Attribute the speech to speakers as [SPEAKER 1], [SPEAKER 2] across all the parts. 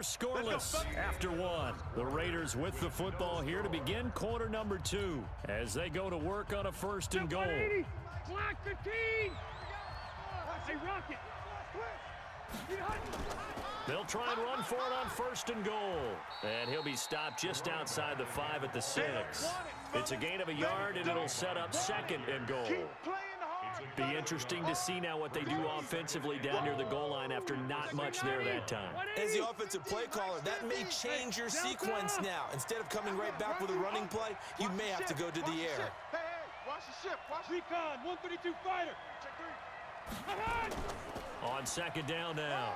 [SPEAKER 1] Scoreless after one. The Raiders with the football here to begin quarter number 2 as they go to work on a first and goal.
[SPEAKER 2] Black 15. Hey, Rocket.
[SPEAKER 1] They'll try and run for it on first and goal. And he'll be stopped just outside the 5 at the 6. It's a gain of a yard, and it'll set up second and goal. Be interesting to see now what they do offensively down near the goal line after not much there that time.
[SPEAKER 3] As the offensive play caller, that may change your sequence now. Instead of coming right back with a running play, you may have to go to the air.
[SPEAKER 2] Hey, watch the ship. Watch recon, 132 fighter. Check 3.
[SPEAKER 1] On second down now,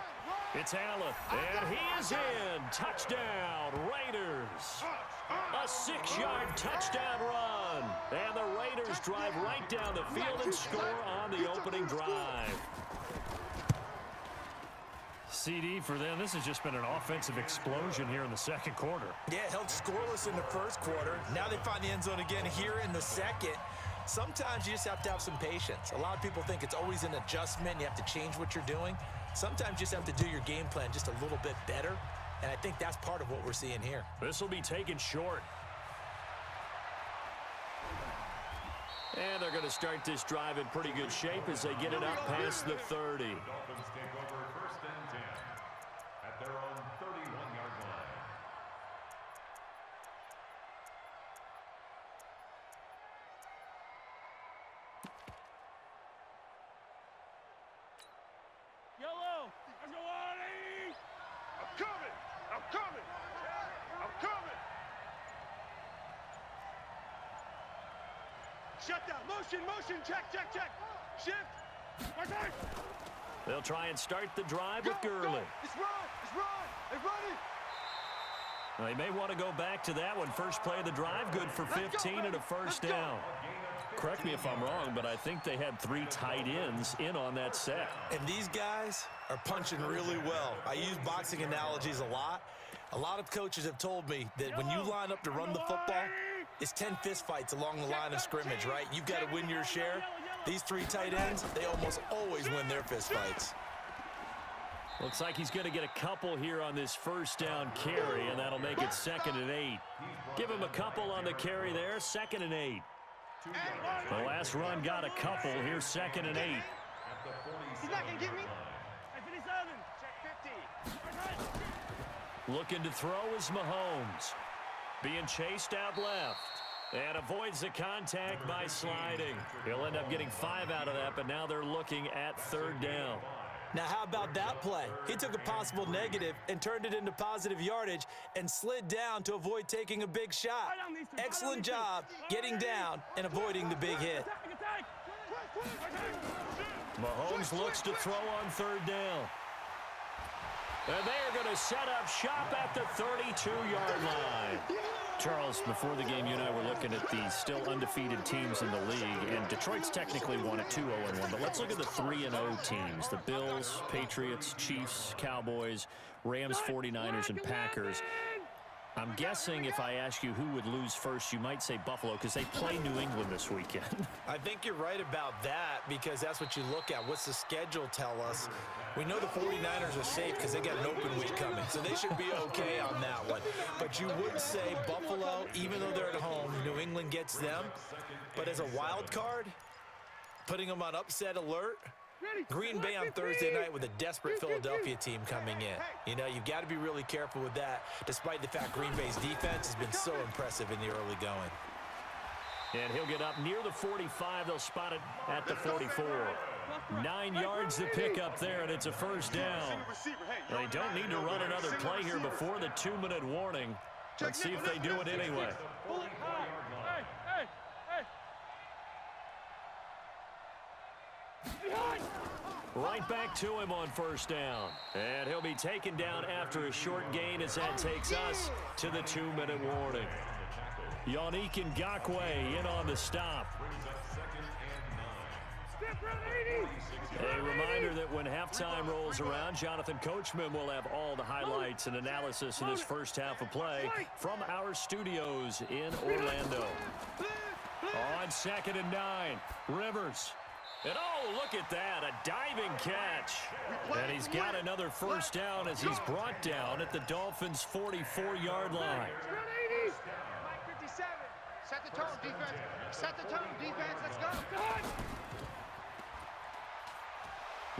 [SPEAKER 1] it's Allen, and he is in. Touchdown, Raiders. A 6-yard touchdown run. And the Raiders drive right down the field and score on the opening drive. CD for them, this has just been an offensive explosion here in the second quarter.
[SPEAKER 3] Yeah, held scoreless in the first quarter. Now they find the end zone again here in the second. Sometimes you just have to have some patience. A lot of people think it's always an adjustment. You have to change what you're doing. Sometimes you just have to do your game plan just a little bit better. And I think that's part of what we're seeing here.
[SPEAKER 1] This will be taken short. And they're going to start this drive in pretty good shape as they get it up past the 30.
[SPEAKER 4] Dolphins take over first and 10 at their own 31-yard line.
[SPEAKER 2] Yellow. Let's go on, 80. I'm coming. I'm coming. I'm coming. Shut down. Motion. Check. Shift. My time.
[SPEAKER 1] They'll try and start the drive with Gurley.
[SPEAKER 2] It's run. They're running.
[SPEAKER 1] They may want to go back to that one. First play of the drive, good for 15 and a first down. Correct me if I'm wrong, but I think they had 3 tight ends in on that set.
[SPEAKER 3] And these guys are punching really well. I use boxing analogies a lot. A lot of coaches have told me that when you line up to run the football, it's 10 fist fights along the line of scrimmage, right? You've got to win your share. These 3 tight ends, they almost always win their fist fights.
[SPEAKER 1] Looks like he's going to get a couple here on this first down carry, and that'll make it 2nd and 8. Give him a couple on the carry there, 2nd and 8. The last run got a couple. Here's 2nd and 8.
[SPEAKER 2] He's not going to get me. I finished 7. Check 50.
[SPEAKER 1] Looking to throw is Mahomes. Being chased out left. And avoids the contact by sliding. He'll end up getting 5 out of that, but now they're looking at 3rd down.
[SPEAKER 3] Now, how about that play? He took a possible negative and turned it into positive yardage and slid down to avoid taking a big shot. Excellent job getting down and avoiding the big hit.
[SPEAKER 1] Mahomes looks to throw on 3rd down. And they are going to set up shop at the 32-yard line. Charles, before the game, you and I were looking at the still undefeated teams in the league, and Detroit's technically won at 2-0-1, but let's look at the 3-0 teams. The Bills, Patriots, Chiefs, Cowboys, Rams, 49ers, and Packers. I'm guessing if I ask you who would lose first, you might say Buffalo because they play New England this weekend.
[SPEAKER 3] I think you're right about that because that's what you look at. What's the schedule tell us? We know the 49ers are safe because they got an open week coming, so they should be okay on that one. But you would say Buffalo, even though they're at home, New England gets them. But as a wild card, putting them on upset alert, Green Bay on Thursday night with a desperate Philadelphia team coming in. You know, you've got to be really careful with that, despite the fact Green Bay's defense has been so impressive in the early going.
[SPEAKER 1] And he'll get up near the 45. They'll spot it at the 44. 9 yards to pick up there, and it's a first down. They don't need to run another play here before the 2-minute warning. Let's see if they do it anyway. Right back to him on first down. And he'll be taken down after a short gain as that takes us to the 2-minute warning. Yannick Ngakoue in on the stop. A reminder that when halftime rolls around, Jonathan Coachman will have all the highlights and analysis of this first half of play from our studios in Orlando. On 2nd and 9, Rivers. And oh, look at that, a diving catch. And he's got another first down as he's brought down at the Dolphins' 44-yard line.
[SPEAKER 2] Mike 57. Set the tone, defense. Set the tone, defense. Let's go.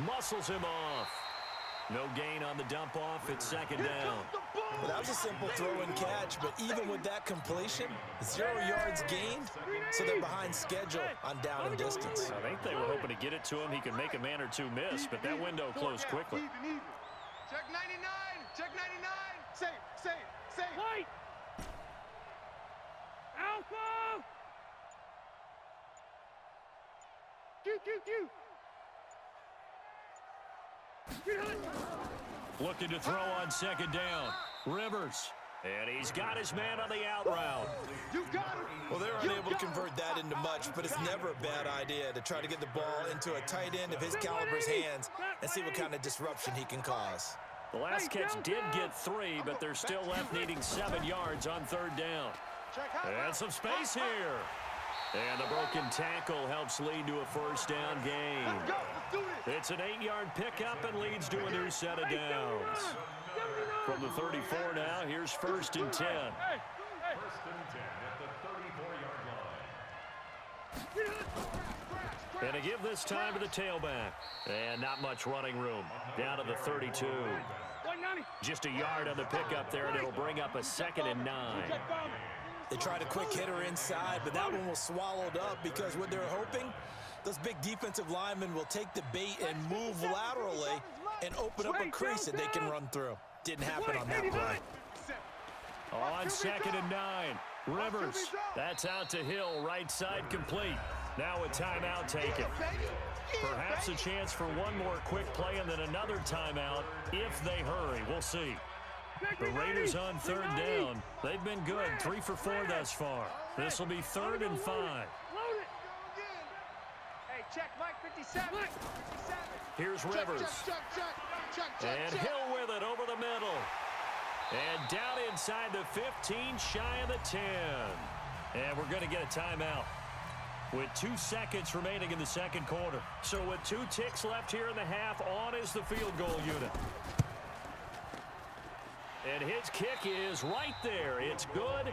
[SPEAKER 1] Muscles him off. No gain on the dump off. It's second down.
[SPEAKER 3] Well, that was a simple throw and catch, but even with that completion, 0 yards gained, so they're behind schedule on down and distance.
[SPEAKER 1] I think they were hoping to get it to him. He could make a man or two miss, but that window closed quickly.
[SPEAKER 2] Check 99. Check 99. Safe. Wait. Alpha. Q.
[SPEAKER 1] Looking to throw on second down. Rivers. And he's got his man on the out route.
[SPEAKER 3] Well, they're unable to convert that into much, but it's never a bad idea to try to get the ball into a tight end of his caliber's hands and see what kind of disruption he can cause.
[SPEAKER 1] The last catch did get 3, but they're still left needing 7 yards on third down. And some space here. And the broken tackle helps lead to a first down gain. It's an 8-yard pickup and leads to a new set of downs. From the 34 now, here's first and 10.
[SPEAKER 4] First and 10 at the 34-yard line.
[SPEAKER 1] And to give this time to the tailback. And not much running room. Down to the 32. Just a yard on the pickup there, and it'll bring up a 2nd and 9.
[SPEAKER 3] They tried a quick hitter inside, but that one was swallowed up because what they're hoping, those big defensive linemen will take the bait and move laterally and open up a crease that they can run through. Didn't happen on that play.
[SPEAKER 1] On 2nd and 9, Rivers. That's out to Hill, right side complete. Now a timeout taken. Perhaps a chance for one more quick play and then another timeout if they hurry. We'll see. The Raiders on third down. They've been good, 3 for 4 thus far. This will be 3rd and 5.
[SPEAKER 2] Hey, check Mike 57.
[SPEAKER 1] Here's Rivers. And Hill with it over the middle. And down inside the 15, shy of the 10. And we're going to get a timeout with 2 seconds remaining in the second quarter. So with 2 ticks left here in the half, on is the field goal unit. And his kick is right there. It's good.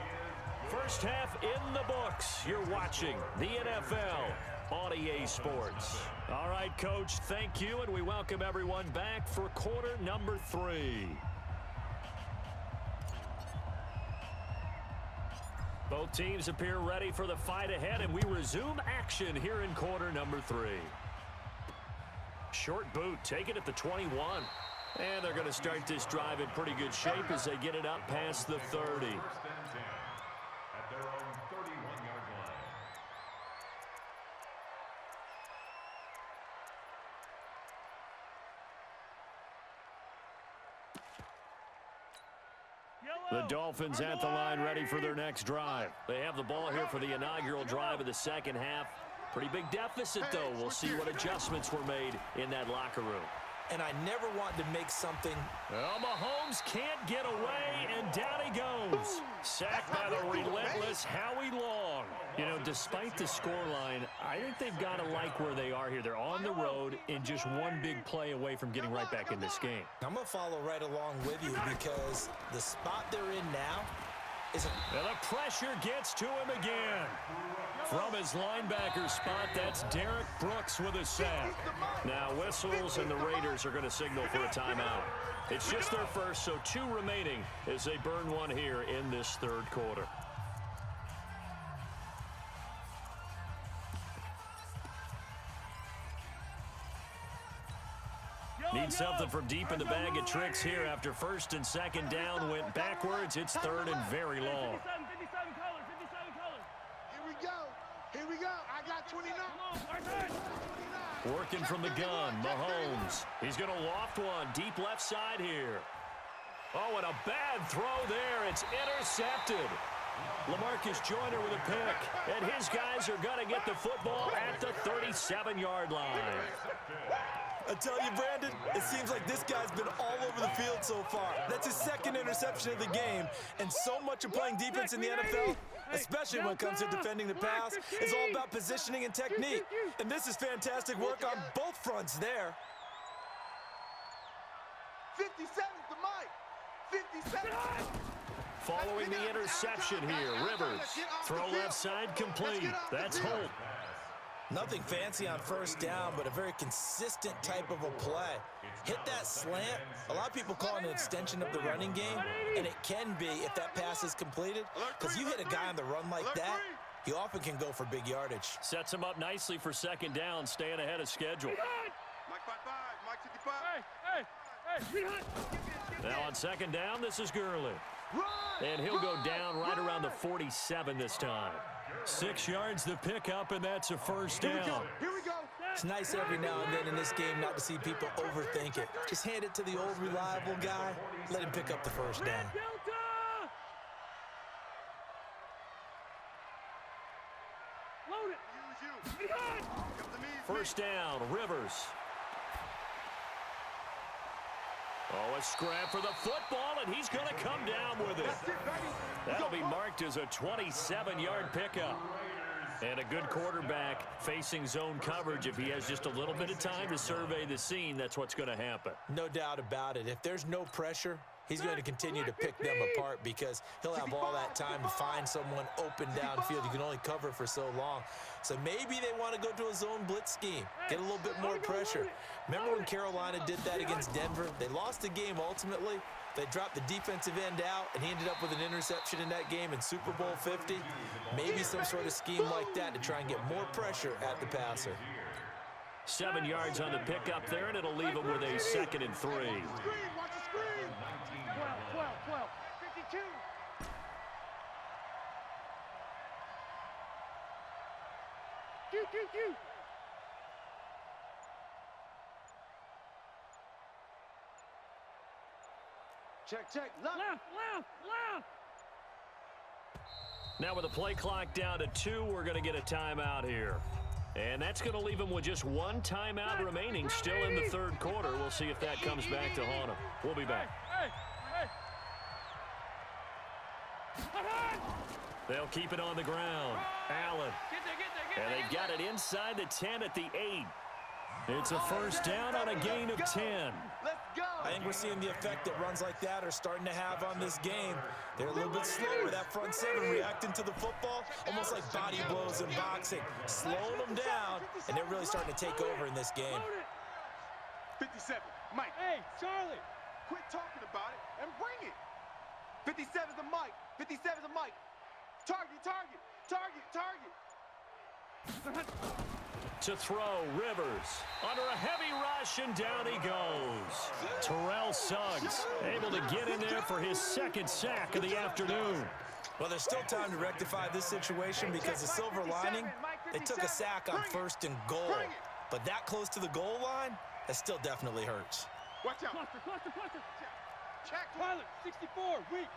[SPEAKER 1] First half in the books. You're watching the NFL on EA Sports. All right, Coach, thank you, and we welcome everyone back for quarter number 3. Both teams appear ready for the fight ahead, and we resume action here in quarter number 3. Short boot, taken at the 21. And they're going to start this drive in pretty good shape as they get it up past the 30.
[SPEAKER 4] First and 10 at their own 31-yard line.
[SPEAKER 1] The Dolphins at the line ready for their next drive. They have the ball here for the inaugural drive of the second half. Pretty big deficit, though. We'll see what adjustments were made in that locker room.
[SPEAKER 3] And I never want to make something.
[SPEAKER 1] Well, Mahomes can't get away, and down he goes. Sacked by the relentless Howie Long. You know, despite the scoreline, I think they've got to like where they are here. They're on the road and just one big play away from getting right back in this game.
[SPEAKER 3] I'm going to follow right along with you because the spot they're in now is
[SPEAKER 1] And the pressure gets to him again. From his linebacker spot, that's Derek Brooks with a sack. Now whistles, and the Raiders are going to signal for a timeout. It's just their first, so 2 remaining as they burn one here in this third quarter. Need something from deep in the bag of tricks here after first and second down went backwards. It's 3rd and very long.
[SPEAKER 2] 57 colors. Here we go. I got 29.
[SPEAKER 1] Working from the gun, Mahomes. He's going to loft one deep left side here. Oh, and a bad throw there. It's intercepted. LaMarcus Joyner with a pick. And his guys are going to get the football at the 37-yard line.
[SPEAKER 3] I tell you, Brandon, it seems like this guy's been all over the field so far. That's his second interception of the game, and so much of playing defense in the NFL, especially when it comes to defending the pass, is all about positioning and technique. And this is fantastic work on both fronts there.
[SPEAKER 2] 57's the mic. 57.
[SPEAKER 1] Following the interception here, Rivers. Throw left side complete. That's Holt.
[SPEAKER 3] Nothing fancy on first down, but a very consistent type of a play. Hit that slant. A lot of people call it an extension of the running game, and it can be if that pass is completed, because you hit a guy on the run like that, he often can go for big yardage.
[SPEAKER 1] Sets him up nicely for second down, staying ahead of schedule.
[SPEAKER 2] Mike 55, Mike 55.
[SPEAKER 1] Now on second down, this is Gurley. And he'll go down right around the 47 this time. 6 yards to pick up, and that's a first down.
[SPEAKER 2] Here we go.
[SPEAKER 3] It's nice every now and then in this game not to see people overthink it. Just hand it to the old reliable guy. Let him pick up the first down.
[SPEAKER 1] First down, Rivers. Oh, a scrap for the football, and he's going to come down with it. That'll be marked as a 27-yard pickup. And a good quarterback facing zone coverage. If he has just a little bit of time to survey the scene, that's what's going to happen.
[SPEAKER 3] No doubt about it. If there's no pressure, he's going to continue to pick them apart because he'll have all that time to find someone open downfield. You can only cover for so long. So maybe they want to go to a zone blitz scheme, get a little bit more pressure. Remember when Carolina did that against Denver? They lost the game ultimately. They dropped the defensive end out, and he ended up with an interception in that game in Super Bowl 50. Maybe some sort of scheme like that to try and get more pressure at the passer.
[SPEAKER 1] 7 yards on the pickup there, and it'll leave him with a 2nd and 3.
[SPEAKER 2] Watch the screen. 12, 52. Q. Check. Left.
[SPEAKER 1] Now with the play clock down to 2, we're going to get a timeout here. And that's going to leave him with just 1 timeout remaining still in the third quarter. We'll see if that comes back to haunt him. We'll be back. They'll keep it on the ground. Allen. And they've got it inside the 10 at the 8. It's a first down on a gain of 10.
[SPEAKER 3] I think we're seeing the effect that runs like that are starting to have on this game. They're a little bit slower, that front 7 reacting to the football, almost like body blows in boxing, slowing them down, and they're really starting to take over in this game.
[SPEAKER 2] 57, Mike. Hey, Charlie, quit talking about it and bring it. 57's the Mike. 57's the Mike. Target.
[SPEAKER 1] To throw, Rivers under a heavy rush, and down he goes. Terrell Suggs able to get in there for his 2nd sack of the afternoon.
[SPEAKER 3] Well, there's still time to rectify this situation because the silver lining, they took a sack on 1st and goal. But that close to the goal line, that still definitely hurts.
[SPEAKER 2] Watch out. Cluster. Check. Pilot, 64, weak.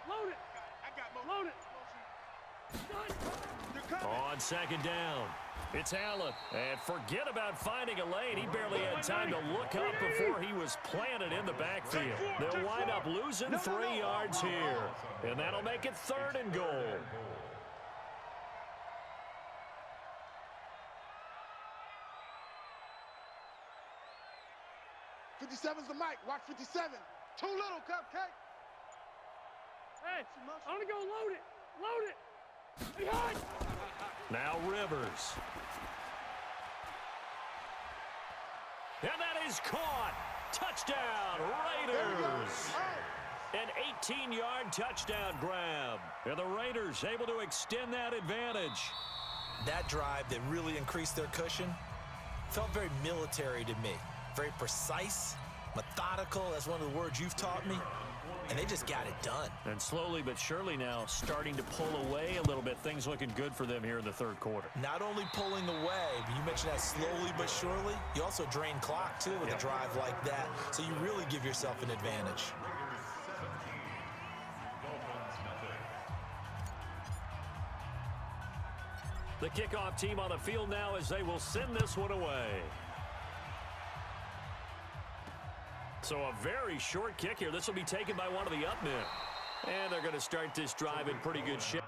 [SPEAKER 2] Load it. I got load it.
[SPEAKER 1] On 2nd down, it's Allen. And forget about finding a lane. He barely had time to look up before he was planted in the backfield. They'll wind up losing 3 yards here. And that'll make it 3rd and goal.
[SPEAKER 2] '57's the mic. Watch 57. Too little, Cupcake. Hey, I'm gonna go load it.
[SPEAKER 1] Now Rivers. And that is caught. Touchdown, Raiders. An 18-yard touchdown grab. And the Raiders able to extend that advantage.
[SPEAKER 3] That drive that really increased their cushion felt very military to me. Very precise, methodical. That's one of the words you've taught me. And they just got it done.
[SPEAKER 1] And slowly but surely now starting to pull away a little bit. Things looking good for them here in the third quarter.
[SPEAKER 3] Not only pulling away, but you mentioned that slowly but surely. You also drain clock, too, with a drive like that. So you really give yourself an advantage.
[SPEAKER 1] The kickoff team on the field now as they will send this one away. So a very short kick here. This will be taken by one of the up men. And they're going to start this drive in pretty good shape.